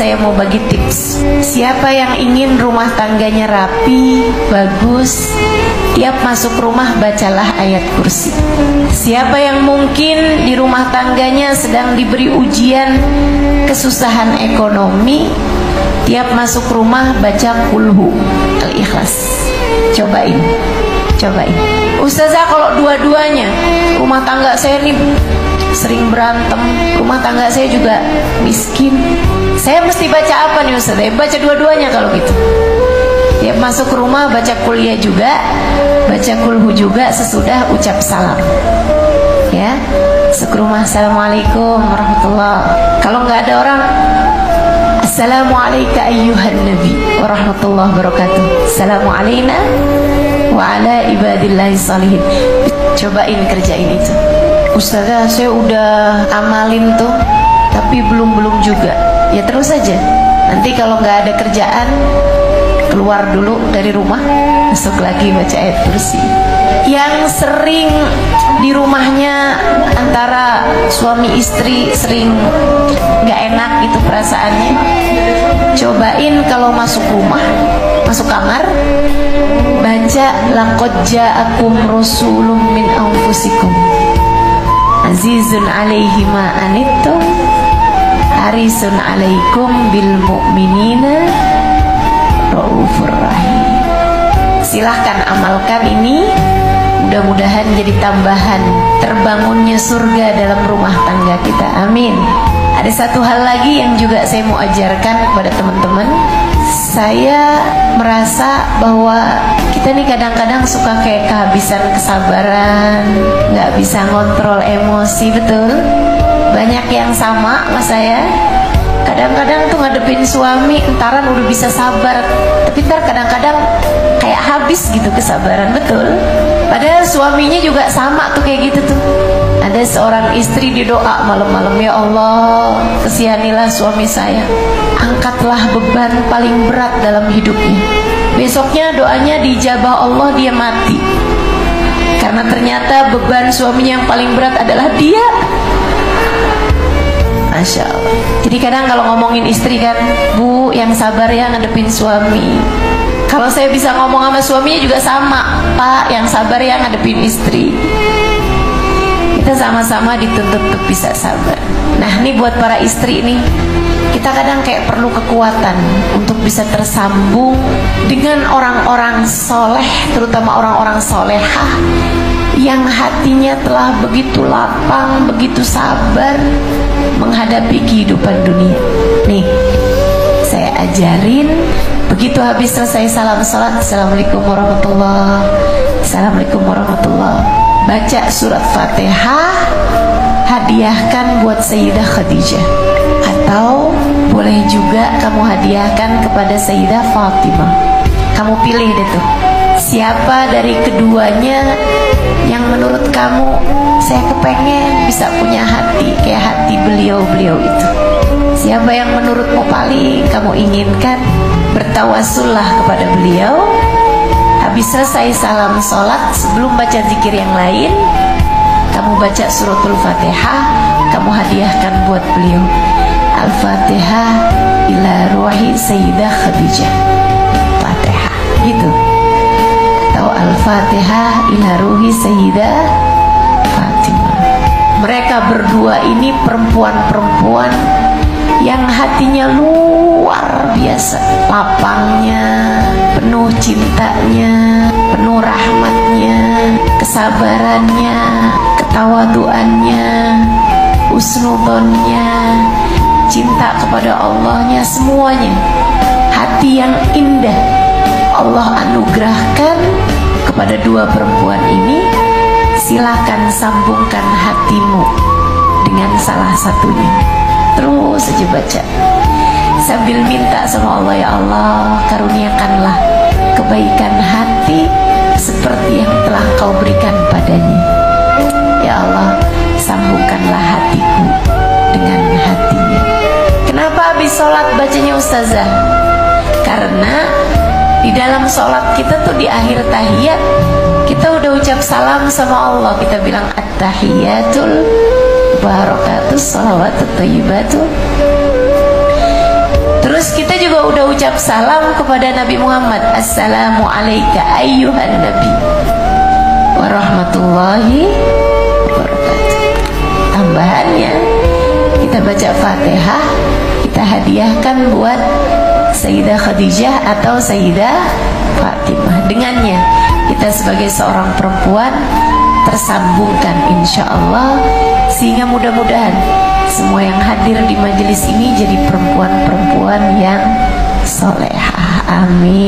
saya mau bagi tips. Siapa yang ingin rumah tangganya rapi, bagus, tiap masuk rumah bacalah ayat kursi. Siapa yang mungkin di rumah tangganya sedang diberi ujian kesusahan ekonomi, tiap masuk rumah baca kulhu al-ikhlas. Cobain. Ustazah, kalau dua-duanya rumah tangga saya nih sering berantem, rumah tangga saya juga miskin, saya mesti baca apa nih Ustazah? Baca dua-duanya kalau gitu. Tiap masuk rumah baca kuliah juga, baca kulhu juga sesudah ucap salam. Ya, masuk rumah assalamualaikum warahmatullah. Kalau nggak ada orang, assalamualaikum ayyuhan nabi warahmatullahi wabarakatuh. Assalamualaikum wa ala ibadillahi salihin. Cobain kerjain itu. Ustazah, saya udah amalin tuh, tapi belum juga. Ya terus saja. Nanti kalau nggak ada kerjaan, keluar dulu dari rumah, masuk lagi baca ayat kursi. Yang sering di rumahnya antara suami istri sering nggak enak gitu perasaannya, cobain kalau masuk rumah, masuk kamar, baca laqad ja'akum rasulun min anfusikum azizun alaihi ma anittum harisun alaikum bil mu'minina raufur rahim. Silahkan amalkan ini, mudah-mudahan jadi tambahan terbangunnya surga dalam rumah tangga kita. Amin. Ada satu hal lagi yang juga saya mau ajarkan kepada teman-teman. Saya merasa bahwa kita nih kadang-kadang suka kayak kehabisan kesabaran, nggak bisa ngontrol emosi, betul? Banyak yang sama sama saya. Kadang-kadang tuh ngadepin suami, entaran udah bisa sabar, tapi ntar kadang-kadang kayak habis gitu kesabaran, betul? Padahal suaminya juga sama tuh kayak gitu tuh. Ada seorang istri di doa malam-malam, ya Allah, kesihanilah suami saya, angkatlah beban paling berat dalam hidupnya. Besoknya doanya dijabah Allah, dia mati. Karena ternyata beban suaminya yang paling berat adalah dia. Masya Allah. Jadi kadang kalau ngomongin istri kan, Bu, yang sabar ya ngadepin suami. Kalau saya bisa ngomong sama suaminya juga sama, Pak, yang sabar ya ngadepin istri. Kita sama-sama dituntut untuk bisa sabar. Nah, ini buat para istri nih, kita kadang kayak perlu kekuatan untuk bisa tersambung dengan orang-orang soleh, terutama orang-orang solehah yang hatinya telah begitu lapang, begitu sabar menghadapi kehidupan dunia. Nih, saya ajarin, begitu habis selesai salam salat, assalamualaikum warahmatullah, assalamualaikum warahmatullah, baca surat Fatihah, hadiahkan buat Sayyidah Khadijah, atau boleh juga kamu hadiahkan kepada Sayyidah Fatimah. Kamu pilih deh tuh, siapa dari keduanya yang menurut kamu saya kepengen bisa punya hati kayak hati beliau-beliau itu. Siapa yang menurutmu paling kamu inginkan, bertawasullah kepada beliau. Habis selesai salam sholat, sebelum baca zikir yang lain, kamu baca suratul Fatihah, kamu hadiahkan buat beliau. Al-Fatihah ila ruhi Sayyidah Khadijah, Fatihah gitu. Atau Al-Fatihah ila ruhi Sayyidah Fatimah. Mereka berdua ini perempuan-perempuan yang hatinya luar biasa, lapangnya, penuh cintanya, penuh rahmatnya, kesabarannya, ketawaduannya, husnudonnya, cinta kepada Allahnya, semuanya. Hati yang indah Allah anugerahkan kepada dua perempuan ini. Silakan sambungkan hatimu dengan salah satunya. Terus saja baca sambil minta sama Allah, ya Allah, karuniakanlah kebaikan hati seperti yang telah Kau berikan padanya. Ya Allah, sambungkanlah hatiku dengan hatinya. Kenapa habis sholat bacanya Ustazah? Karena di dalam sholat kita tuh di akhir tahiyat, kita udah ucap salam sama Allah. Kita bilang at-tahiyatul barakatus salawatut thayyibatu juga udah ucap salam kepada Nabi Muhammad, assalamu alayka ayyuhan nabi warahmatullahi wabarakatuh. Tambahannya, kita baca Fatihah, kita hadiahkan buat Sayyidah Khadijah atau Sayyidah Fatimah. Dengannya kita sebagai seorang perempuan tersambungkan insya Allah, sehingga mudah-mudahan semua yang hadir di majelis ini jadi perempuan-perempuan yang solehah. Amin.